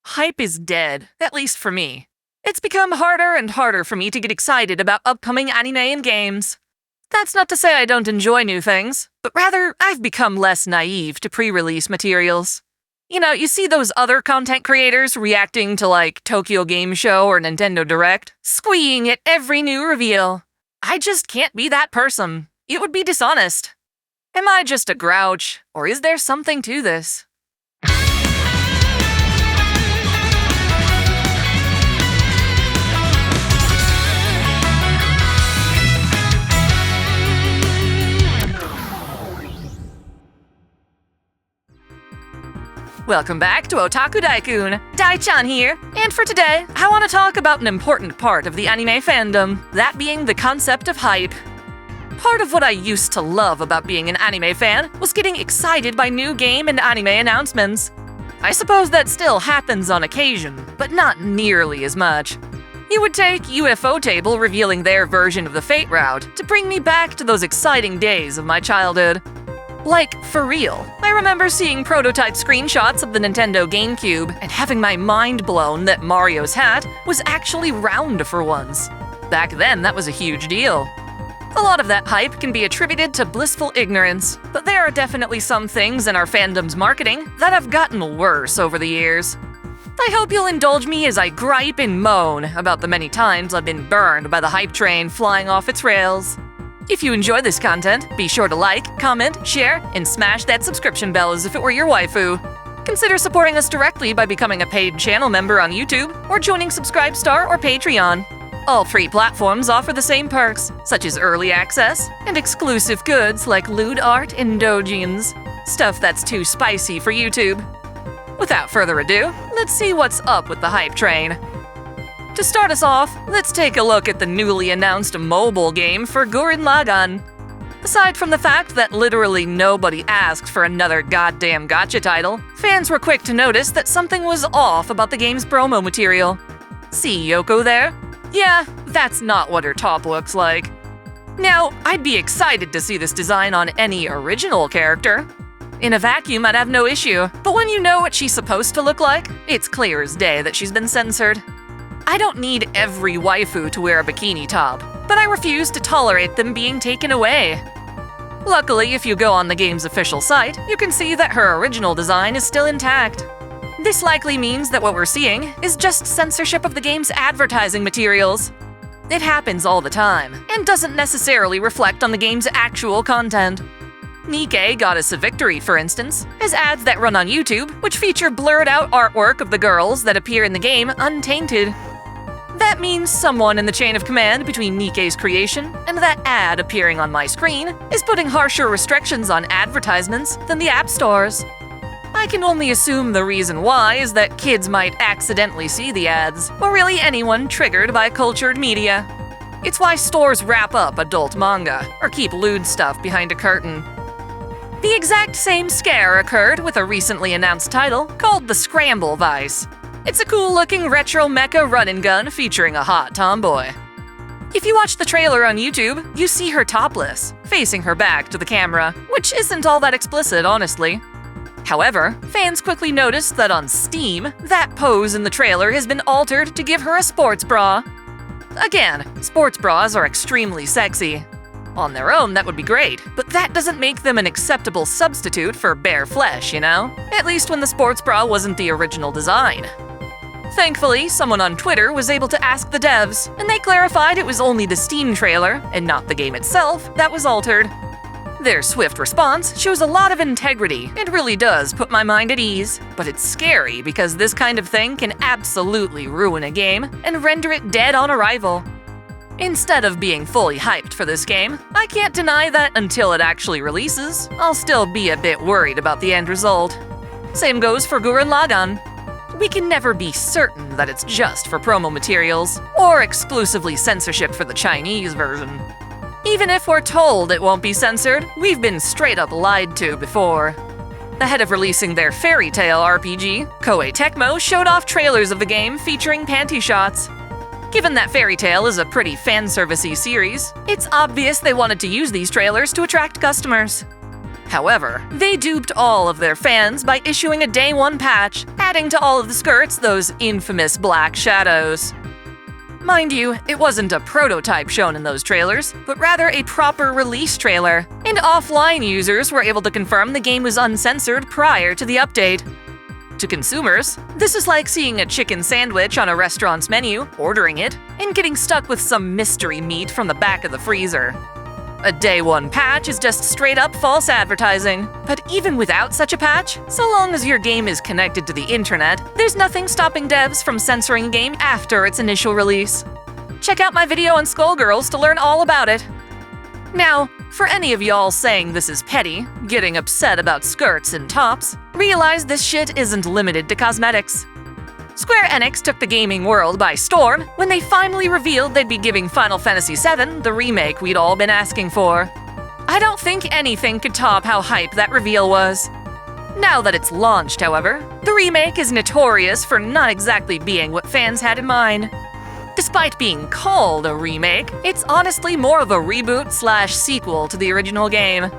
Hype is dead, at least for me. It's become harder and harder for me to get excited about upcoming anime and games. That's not to say I don't enjoy new things, but rather I've become less naive to pre-release materials. You know, you see those other content creators reacting to Tokyo Game Show or Nintendo Direct, squeeing at every new reveal. I just can't be that person. It would be dishonest. Am I just a grouch, or is there something to this? Welcome back to OtakuDaiKun, dai-chan here, and for today, I want to talk about an important part of the anime fandom, that being the concept of hype. Part of what I used to love about being an anime fan was getting excited by new game and anime announcements. I suppose that still happens on occasion, but not nearly as much. You would take UFO Table revealing their version of the Fate route to bring me back to those exciting days of my childhood. Like, for real, I remember seeing prototype screenshots of the Nintendo GameCube and having my mind blown that Mario's hat was actually round for once. Back then, that was a huge deal. A lot of that hype can be attributed to blissful ignorance, but there are definitely some things in our fandom's marketing that have gotten worse over the years. I hope you'll indulge me as I gripe and moan about the many times I've been burned by the hype train flying off its rails. If you enjoy this content, be sure to like, comment, share, and smash that subscription bell as if it were your waifu. Consider supporting us directly by becoming a paid channel member on YouTube or joining Subscribestar or Patreon. All three platforms offer the same perks, such as early access and exclusive goods like lewd art and dojins, stuff that's too spicy for YouTube. Without further ado, let's see what's up with the hype train. To start us off, let's take a look at the newly announced mobile game for Gurren Lagann. Aside from the fact that literally nobody asked for another goddamn gacha title, fans were quick to notice that something was off about the game's promo material. See Yoko there? Yeah, that's not what her top looks like. Now, I'd be excited to see this design on any original character. In a vacuum, I'd have no issue, but when you know what she's supposed to look like, it's clear as day that she's been censored. I don't need every waifu to wear a bikini top, but I refuse to tolerate them being taken away. Luckily, if you go on the game's official site, you can see that her original design is still intact. This likely means that what we're seeing is just censorship of the game's advertising materials. It happens all the time, and doesn't necessarily reflect on the game's actual content. Nikke got us a victory, for instance, as ads that run on YouTube, which feature blurred-out artwork of the girls that appear in the game untainted. That means someone in the chain of command between Nikke's creation and that ad appearing on my screen is putting harsher restrictions on advertisements than the app stores. I can only assume the reason why is that kids might accidentally see the ads, or really anyone triggered by cultured media. It's why stores wrap up adult manga, or keep lewd stuff behind a curtain. The exact same scare occurred with a recently announced title called The Scramble Vice. It's a cool-looking retro mecha run-and-gun featuring a hot tomboy. If you watch the trailer on YouTube, you see her topless, facing her back to the camera, which isn't all that explicit, honestly. However, fans quickly noticed that on Steam, that pose in the trailer has been altered to give her a sports bra. Again, sports bras are extremely sexy. On their own, that would be great, but that doesn't make them an acceptable substitute for bare flesh, you know? At least when the sports bra wasn't the original design. Thankfully, someone on Twitter was able to ask the devs, and they clarified it was only the Steam trailer, and not the game itself, that was altered. Their swift response shows a lot of integrity and really does put my mind at ease, but it's scary because this kind of thing can absolutely ruin a game and render it dead on arrival. Instead of being fully hyped for this game, I can't deny that until it actually releases, I'll still be a bit worried about the end result. Same goes for Gurren Lagann. We can never be certain that it's just for promo materials, or exclusively censorship for the Chinese version. Even if we're told it won't be censored, we've been straight up lied to before. Ahead of releasing their Fairy Tail RPG, Koei Tecmo showed off trailers of the game featuring panty shots. Given that Fairy Tail is a pretty fan-servicey series, it's obvious they wanted to use these trailers to attract customers. However, they duped all of their fans by issuing a day one patch, adding to all of the skirts those infamous black shadows. Mind you, it wasn't a prototype shown in those trailers, but rather a proper release trailer, and offline users were able to confirm the game was uncensored prior to the update. To consumers, this is like seeing a chicken sandwich on a restaurant's menu, ordering it, and getting stuck with some mystery meat from the back of the freezer. A day one patch is just straight up false advertising. But even without such a patch, so long as your game is connected to the internet, there's nothing stopping devs from censoring a game after its initial release. Check out my video on Skullgirls to learn all about it. Now, for any of y'all saying this is petty, getting upset about skirts and tops, realize this shit isn't limited to cosmetics. Square Enix took the gaming world by storm when they finally revealed they'd be giving Final Fantasy VII the remake we'd all been asking for. I don't think anything could top how hype that reveal was. Now that it's launched, however, the remake is notorious for not exactly being what fans had in mind. Despite being called a remake, it's honestly more of a reboot/sequel to the original game.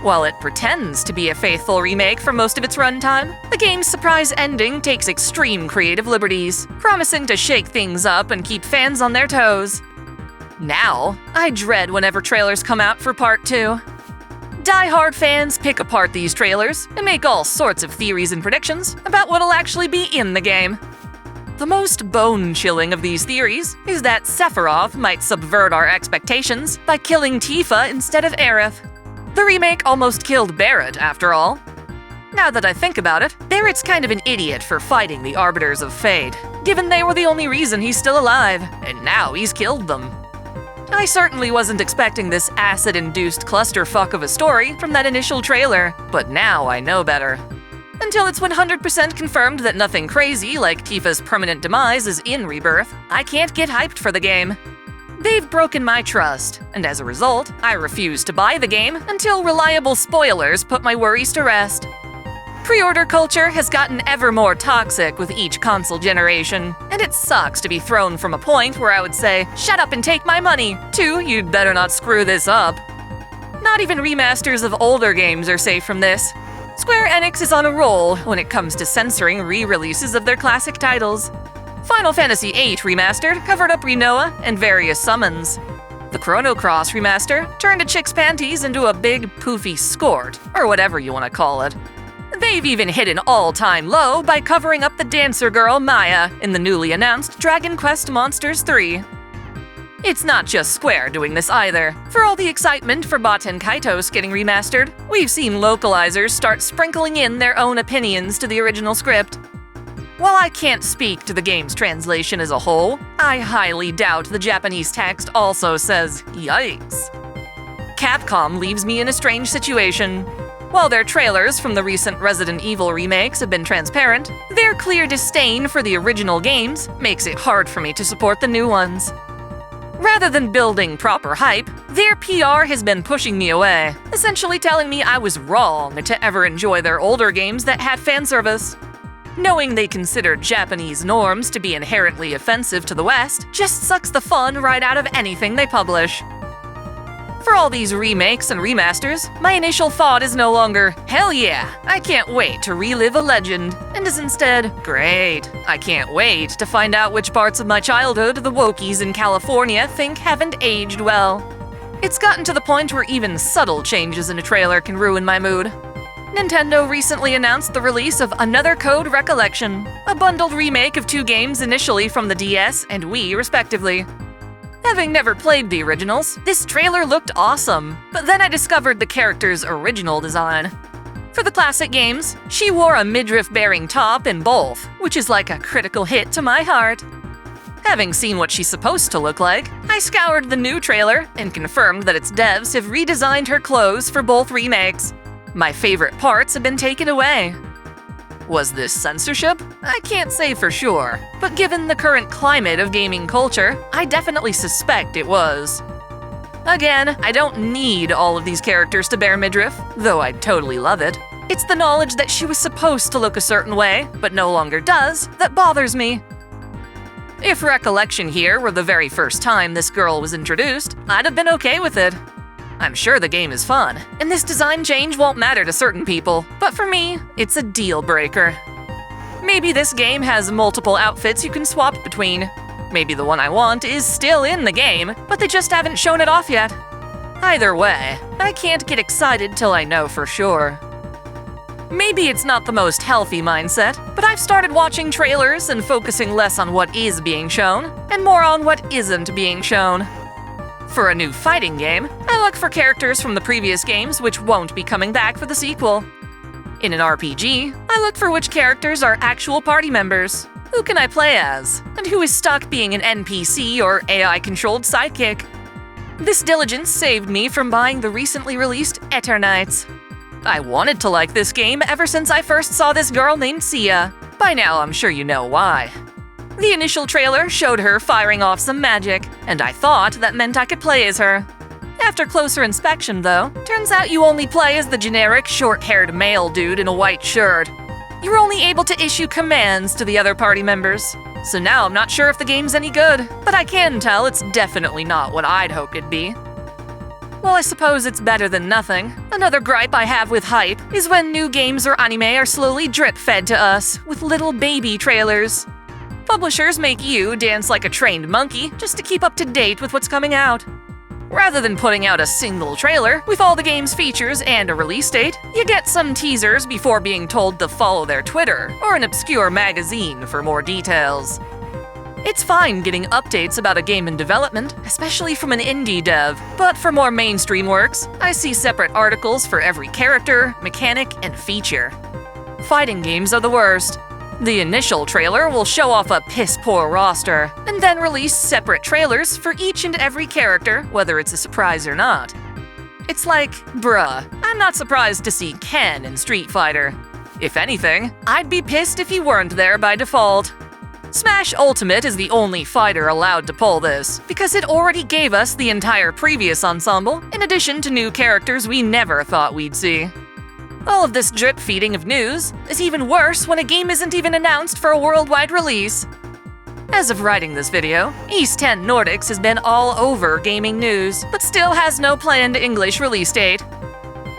While it pretends to be a faithful remake for most of its runtime, the game's surprise ending takes extreme creative liberties, promising to shake things up and keep fans on their toes. Now, I dread whenever trailers come out for Part 2. Die-hard fans pick apart these trailers and make all sorts of theories and predictions about what'll actually be in the game. The most bone-chilling of these theories is that Sephiroth might subvert our expectations by killing Tifa instead of Aerith. The remake almost killed Barret, after all. Now that I think about it, Barret's kind of an idiot for fighting the Arbiters of Fate, given they were the only reason he's still alive, and now he's killed them. I certainly wasn't expecting this acid-induced clusterfuck of a story from that initial trailer, but now I know better. Until it's 100% confirmed that nothing crazy like Tifa's permanent demise is in Rebirth, I can't get hyped for the game. They've broken my trust, and as a result, I refuse to buy the game until reliable spoilers put my worries to rest. Pre-order culture has gotten ever more toxic with each console generation, and it sucks to be thrown from a point where I would say, "Shut up and take my money," to "You'd better not screw this up." Not even remasters of older games are safe from this. Square Enix is on a roll when it comes to censoring re-releases of their classic titles. Final Fantasy VIII Remastered covered up Rinoa and various summons. The Chrono Cross Remaster turned a chick's panties into a big poofy skort, or whatever you want to call it. They've even hit an all-time low by covering up the dancer girl Maya in the newly announced Dragon Quest Monsters 3. It's not just Square doing this either. For all the excitement for Baten Kaitos getting remastered, we've seen localizers start sprinkling in their own opinions to the original script. While I can't speak to the game's translation as a whole, I highly doubt the Japanese text also says "yikes." Capcom leaves me in a strange situation. While their trailers from the recent Resident Evil remakes have been transparent, their clear disdain for the original games makes it hard for me to support the new ones. Rather than building proper hype, their PR has been pushing me away, essentially telling me I was wrong to ever enjoy their older games that had fan service. Knowing they consider Japanese norms to be inherently offensive to the West just sucks the fun right out of anything they publish. For all these remakes and remasters, my initial thought is no longer, "Hell yeah, I can't wait to relive a legend," and is instead, "Great, I can't wait to find out which parts of my childhood the wokies in California think haven't aged well." It's gotten to the point where even subtle changes in a trailer can ruin my mood. Nintendo recently announced the release of Another Code Recollection, a bundled remake of two games initially from the DS and Wii respectively. Having never played the originals, this trailer looked awesome, but then I discovered the character's original design. For the classic games, she wore a midriff-bearing top in both, which is like a critical hit to my heart. Having seen what she's supposed to look like, I scoured the new trailer and confirmed that its devs have redesigned her clothes for both remakes. My favorite parts have been taken away. Was this censorship? I can't say for sure, but given the current climate of gaming culture, I definitely suspect it was. Again, I don't need all of these characters to bear midriff, though I'd totally love it. It's the knowledge that she was supposed to look a certain way, but no longer does, that bothers me. If Recollection here were the very first time this girl was introduced, I'd have been okay with it. I'm sure the game is fun, and this design change won't matter to certain people, but for me, it's a deal breaker. Maybe this game has multiple outfits you can swap between. Maybe the one I want is still in the game, but they just haven't shown it off yet. Either way, I can't get excited till I know for sure. Maybe it's not the most healthy mindset, but I've started watching trailers and focusing less on what is being shown, and more on what isn't being shown. For a new fighting game, I look for characters from the previous games which won't be coming back for the sequel. In an RPG, I look for which characters are actual party members. Who can I play as? And who is stuck being an NPC or AI-controlled sidekick? This diligence saved me from buying the recently released Eternights. I wanted to like this game ever since I first saw this girl named Sia. By now, I'm sure you know why. The initial trailer showed her firing off some magic, and I thought that meant I could play as her. After closer inspection, though, turns out you only play as the generic short-haired male dude in a white shirt. You're only able to issue commands to the other party members. So now I'm not sure if the game's any good, but I can tell it's definitely not what I'd hoped it'd be. Well, I suppose it's better than nothing. Another gripe I have with hype is when new games or anime are slowly drip-fed to us with little baby trailers. Publishers make you dance like a trained monkey just to keep up to date with what's coming out. Rather than putting out a single trailer with all the game's features and a release date, you get some teasers before being told to follow their Twitter or an obscure magazine for more details. It's fine getting updates about a game in development, especially from an indie dev, but for more mainstream works, I see separate articles for every character, mechanic, and feature. Fighting games are the worst. The initial trailer will show off a piss-poor roster, and then release separate trailers for each and every character, whether it's a surprise or not. It's like, bruh, I'm not surprised to see Ken in Street Fighter. If anything, I'd be pissed if he weren't there by default. Smash Ultimate is the only fighter allowed to pull this, because it already gave us the entire previous ensemble, in addition to new characters we never thought we'd see. All of this drip-feeding of news is even worse when a game isn't even announced for a worldwide release. As of writing this video, East 10 Nordics has been all over gaming news, but still has no planned English release date.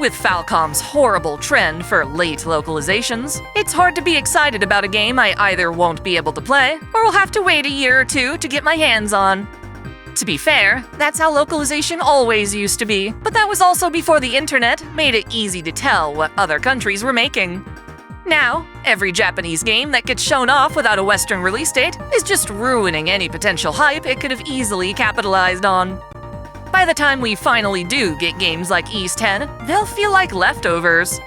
With Falcom's horrible trend for late localizations, it's hard to be excited about a game I either won't be able to play, or will have to wait a year or two to get my hands on. To be fair, that's how localization always used to be, but that was also before the internet made it easy to tell what other countries were making. Now, every Japanese game that gets shown off without a Western release date is just ruining any potential hype it could have easily capitalized on. By the time we finally do get games like East 10, they'll feel like leftovers.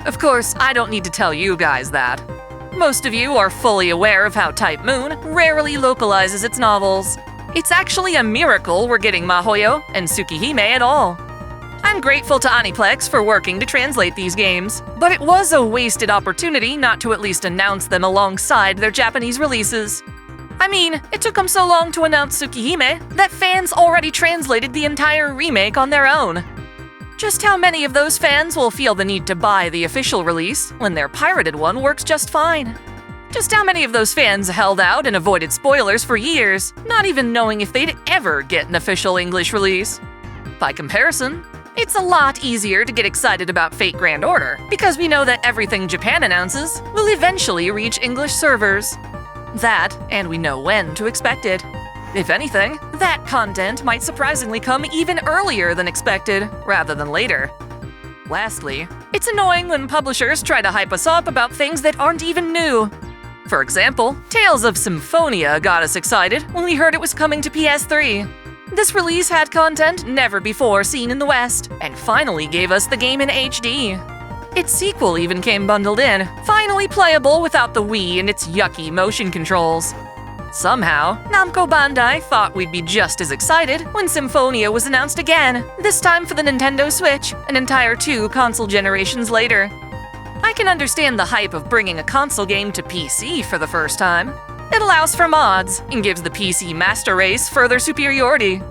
Of course, I don't need to tell you guys that. Most of you are fully aware of how Type Moon rarely localizes its novels. It's actually a miracle we're getting Mahoyo and Tsukihime at all. I'm grateful to Aniplex for working to translate these games, but it was a wasted opportunity not to at least announce them alongside their Japanese releases. I mean, it took them so long to announce Tsukihime that fans already translated the entire remake on their own. Just how many of those fans will feel the need to buy the official release when their pirated one works just fine? Just how many of those fans held out and avoided spoilers for years, not even knowing if they'd ever get an official English release? By comparison, it's a lot easier to get excited about Fate Grand Order, because we know that everything Japan announces will eventually reach English servers. That, and we know when to expect it. If anything, that content might surprisingly come even earlier than expected, rather than later. Lastly, it's annoying when publishers try to hype us up about things that aren't even new. For example, Tales of Symphonia got us excited when we heard it was coming to PS3. This release had content never before seen in the West, and finally gave us the game in HD. Its sequel even came bundled in, finally playable without the Wii and its yucky motion controls. Somehow, Namco Bandai thought we'd be just as excited when Symphonia was announced again, this time for the Nintendo Switch, an entire 2 console generations later. I can understand the hype of bringing a console game to PC for the first time. It allows for mods and gives the PC Master Race further superiority.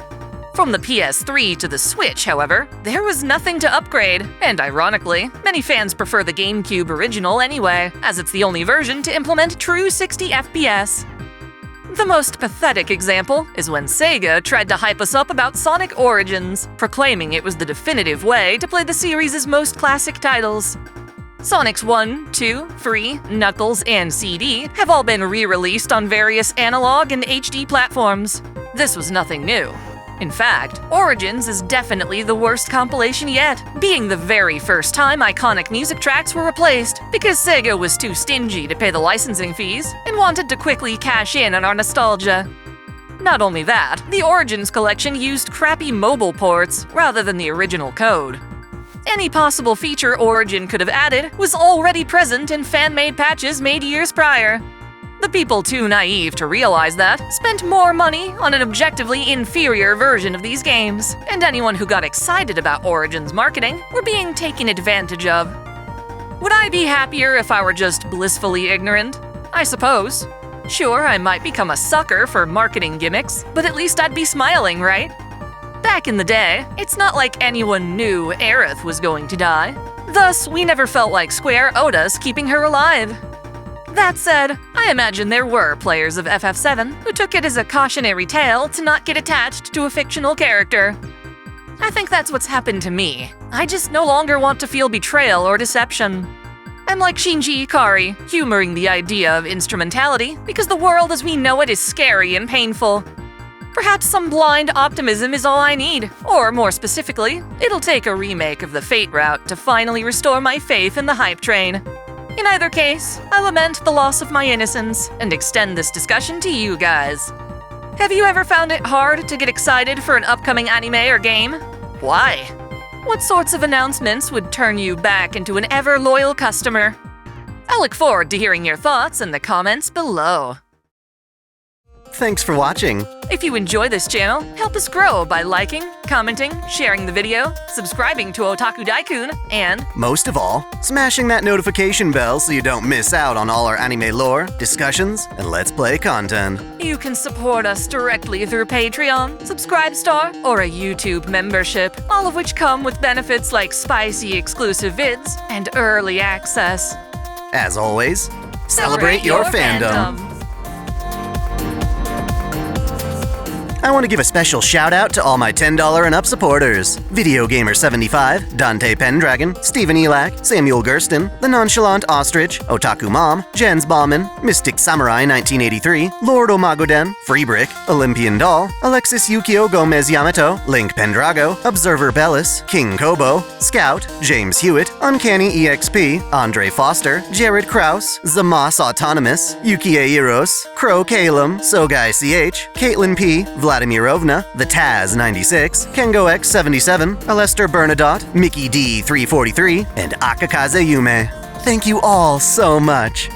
From the PS3 to the Switch, however, there was nothing to upgrade, and ironically, many fans prefer the GameCube original anyway, as it's the only version to implement true 60 FPS. The most pathetic example is when Sega tried to hype us up about Sonic Origins, proclaiming it was the definitive way to play the series' most classic titles. Sonic's 1, 2, 3, Knuckles, and CD have all been re-released on various analog and HD platforms. This was nothing new. In fact, Origins is definitely the worst compilation yet, being the very first time iconic music tracks were replaced because Sega was too stingy to pay the licensing fees and wanted to quickly cash in on our nostalgia. Not only that, the Origins collection used crappy mobile ports rather than the original code. Any possible feature Origin could have added was already present in fan-made patches made years prior. The people too naive to realize that spent more money on an objectively inferior version of these games, and anyone who got excited about Origin's marketing were being taken advantage of. Would I be happier if I were just blissfully ignorant? I suppose. Sure, I might become a sucker for marketing gimmicks, but at least I'd be smiling, right? Back in the day, it's not like anyone knew Aerith was going to die. Thus, we never felt like Square owed us keeping her alive. That said, I imagine there were players of FF7 who took it as a cautionary tale to not get attached to a fictional character. I think that's what's happened to me. I just no longer want to feel betrayal or deception. I'm like Shinji Ikari, humoring the idea of instrumentality because the world as we know it is scary and painful. Perhaps some blind optimism is all I need, or more specifically, it'll take a remake of the Fate route to finally restore my faith in the hype train. In either case, I lament the loss of my innocence and extend this discussion to you guys. Have you ever found it hard to get excited for an upcoming anime or game? Why? What sorts of announcements would turn you back into an ever-loyal customer? I look forward to hearing your thoughts in the comments below. Thanks for watching. If you enjoy this channel, help us grow by liking, commenting, sharing the video, subscribing to OtakuDaiKun, and most of all, smashing that notification bell so you don't miss out on all our anime lore, discussions, and Let's Play content. You can support us directly through Patreon, Subscribestar, or a YouTube membership, all of which come with benefits like spicy exclusive vids and early access. As always, celebrate your fandom. I want to give a special shout out to all my $10 and up supporters. Video Gamer 75, Dante Pendragon, Stephen Elak, Samuel Gersten, The Nonchalant Ostrich, Otaku Mom, Jens Bauman, Mystic Samurai 1983, Lord Omagoden, Freebrick, Olympian Doll, Alexis Yukio Gomez Yamato, Link Pendrago, Observer Bellis, King Kobo, Scout, James Hewitt, Uncanny EXP, Andre Foster, Jared Kraus, Zamas Autonomous, Yukie Eros, Crow Kalem, Sogai CH, Caitlin P, Vladimirovna, The Taz 96, Kengo X 77, Alester Bernadotte, Mickey D 343, and Akakaze Yume. Thank you all so much.